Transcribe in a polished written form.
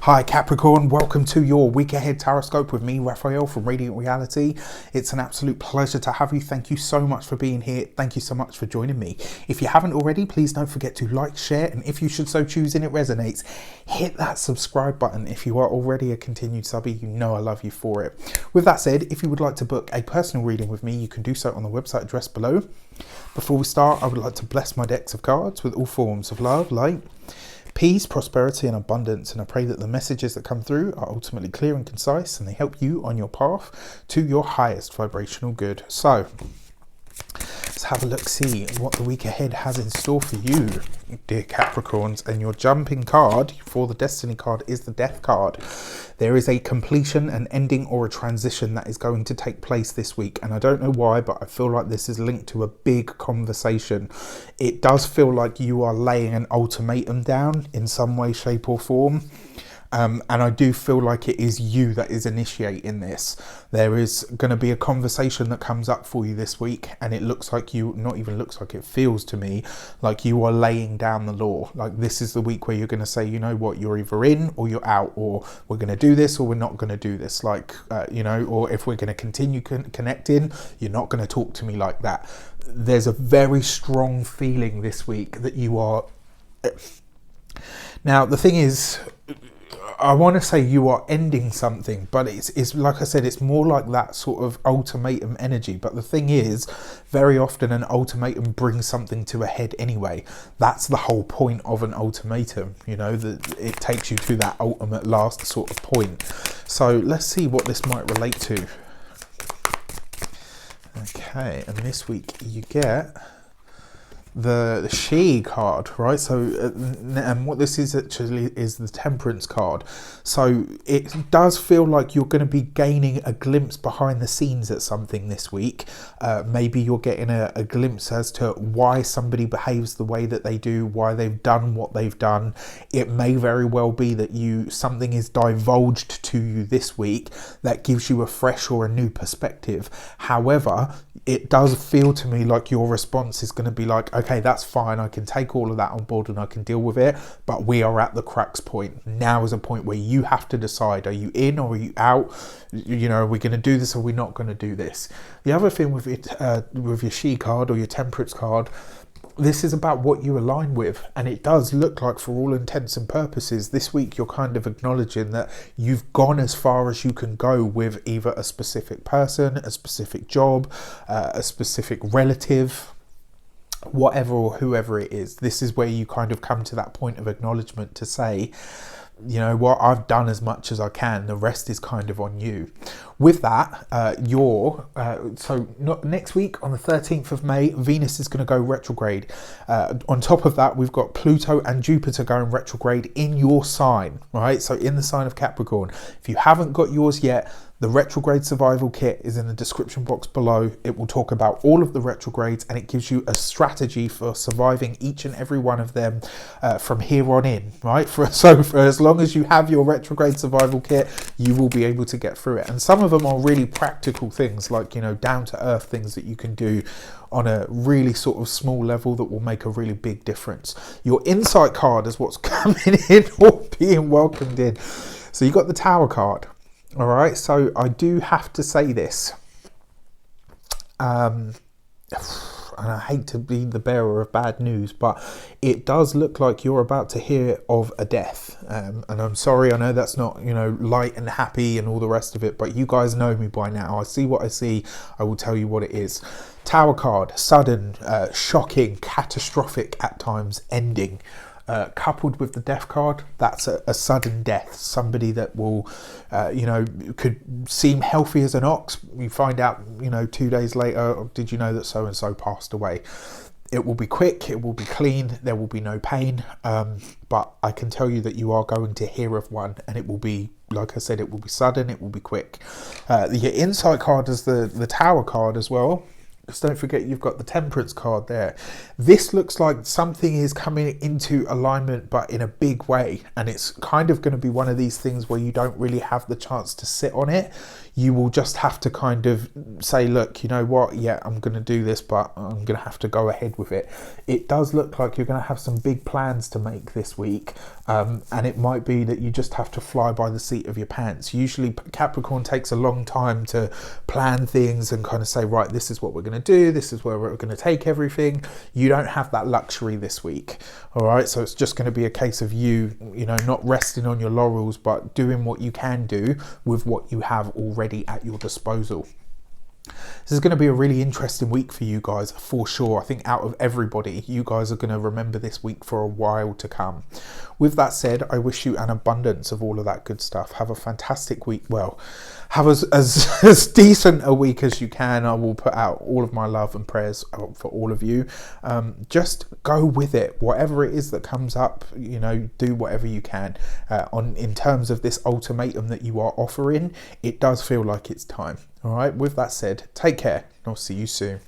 Hi Capricorn, welcome to your week ahead taroscope with me, Raphael from Reydiant Reality. It's an absolute pleasure to have you. Thank you so much for being here. Thank you so much for joining me. If you haven't already, please don't forget to like, share, and if you should so choose and it resonates, hit that subscribe button. If you are already a continued subby, you know I love you for it. With that said, if you would like to book a personal reading with me, you can do so on the website address below. Before we start, I would like to bless my decks of cards with all forms of love, light, peace, prosperity and abundance, and I pray that the messages that come through are ultimately clear and concise and they help you on your path to your highest vibrational good. So let's have a look, see what the week ahead has in store for you, dear Capricorns. And your jumping card for the Destiny card is the Death card. There is a completion, an ending, or a transition that is going to take place this week. And I don't know why, but I feel like this is linked to a big conversation. It does feel like you are laying an ultimatum down in some way, shape or form. And I do feel like it is you that is initiating this. There is going to be a conversation that comes up for you this week, and it looks like you, not even looks like, it feels to me like you are laying down the law. Like this is the week where you're going to say, you know what, you're either in or you're out, or we're going to do this or we're not going to do this. Like, you know, or if we're going to continue connecting, you're not going to talk to me like that. There's a very strong feeling this week that you are. Now, the thing is, I want to say you are ending something, but it's like I said, it's more like that sort of ultimatum energy. But the thing is, very often an ultimatum brings something to a head anyway. That's the whole point of an ultimatum, you know, that it takes you to that ultimate last sort of point. So let's see what this might relate to. Okay, and this week you get the she card, right? So and what this is actually is the Temperance card. So it does feel like you're going to be gaining a glimpse behind the scenes at something this week. Maybe you're getting a glimpse as to why somebody behaves the way that they do, why they've done what they've done. It may very well be that something is divulged to you this week that gives you a fresh or a new perspective. However, it does feel to me like your response is going to be like, okay, that's fine, I can take all of that on board and I can deal with it, but we are at the crux point. Now is a point where you have to decide, are you in or are you out? You know, are we going to do this or are we not going to do this? The other thing with it, with your she card or your Temperance card, this is about what you align with, and it does look like, for all intents and purposes, this week you're kind of acknowledging that you've gone as far as you can go with either a specific person, a specific job, a specific relative, whatever or whoever it is. This is where you kind of come to that point of acknowledgement to say, you know what, I've done as much as I can, the rest is kind of on you. With that, next week on the 13th of May, Venus is going to go retrograde. On top of that, we've got Pluto and Jupiter going retrograde in your sign, right? So in the sign of Capricorn. If you haven't got yours yet, the retrograde survival kit is in the description box below. It will talk about all of the retrogrades and it gives you a strategy for surviving each and every one of them from here on in, right? So for as long as you have your retrograde survival kit, you will be able to get through it. And some of them are really practical things, like, you know, down to earth things that you can do on a really sort of small level that will make a really big difference. Your insight card is what's coming in or being welcomed in. So you got the Tower card. All right, so I do have to say this, and I hate to be the bearer of bad news, but it does look like you're about to hear of a death. And I'm sorry, I know that's not, you know, light and happy and all the rest of it, but you guys know me by now. I see what I see. I will tell you what it is. Tower card, sudden, shocking, catastrophic at times ending. Coupled with the Death card, that's a sudden death. Somebody that will, you know, could seem healthy as an ox. You find out, you know, 2 days later, oh, did you know that so-and-so passed away? It will be quick, it will be clean, there will be no pain. But I can tell you that you are going to hear of one, and it will be, like I said, it will be sudden, it will be quick. Your Insight card is the Tower card as well. Just don't forget you've got the Temperance card there. This looks like something is coming into alignment, but in a big way. And it's kind of going to be one of these things where you don't really have the chance to sit on it. You will just have to kind of say, look, you know what? Yeah, I'm going to do this, but I'm going to have to go ahead with it. It does look like you're going to have some big plans to make this week. And it might be that you just have to fly by the seat of your pants. Usually Capricorn takes a long time to plan things and kind of say, right, this is what we're going to do, this is where we're going to take everything. You don't have that luxury this week. All right, so it's just going to be a case of you know, not resting on your laurels, but doing what you can do with what you have already at your disposal. This is going to be a really interesting week for you guys, for sure. I think out of everybody, you guys are going to remember this week for a while to come. With that said, I wish you an abundance of all of that good stuff. Have a fantastic week. Well, have as decent a week as you can. I will put out all of my love and prayers for all of you. Just go with it. Whatever it is that comes up, you know, do whatever you can. In terms of this ultimatum that you are offering, it does feel like it's time. All right, with that said, take care. I'll see you soon.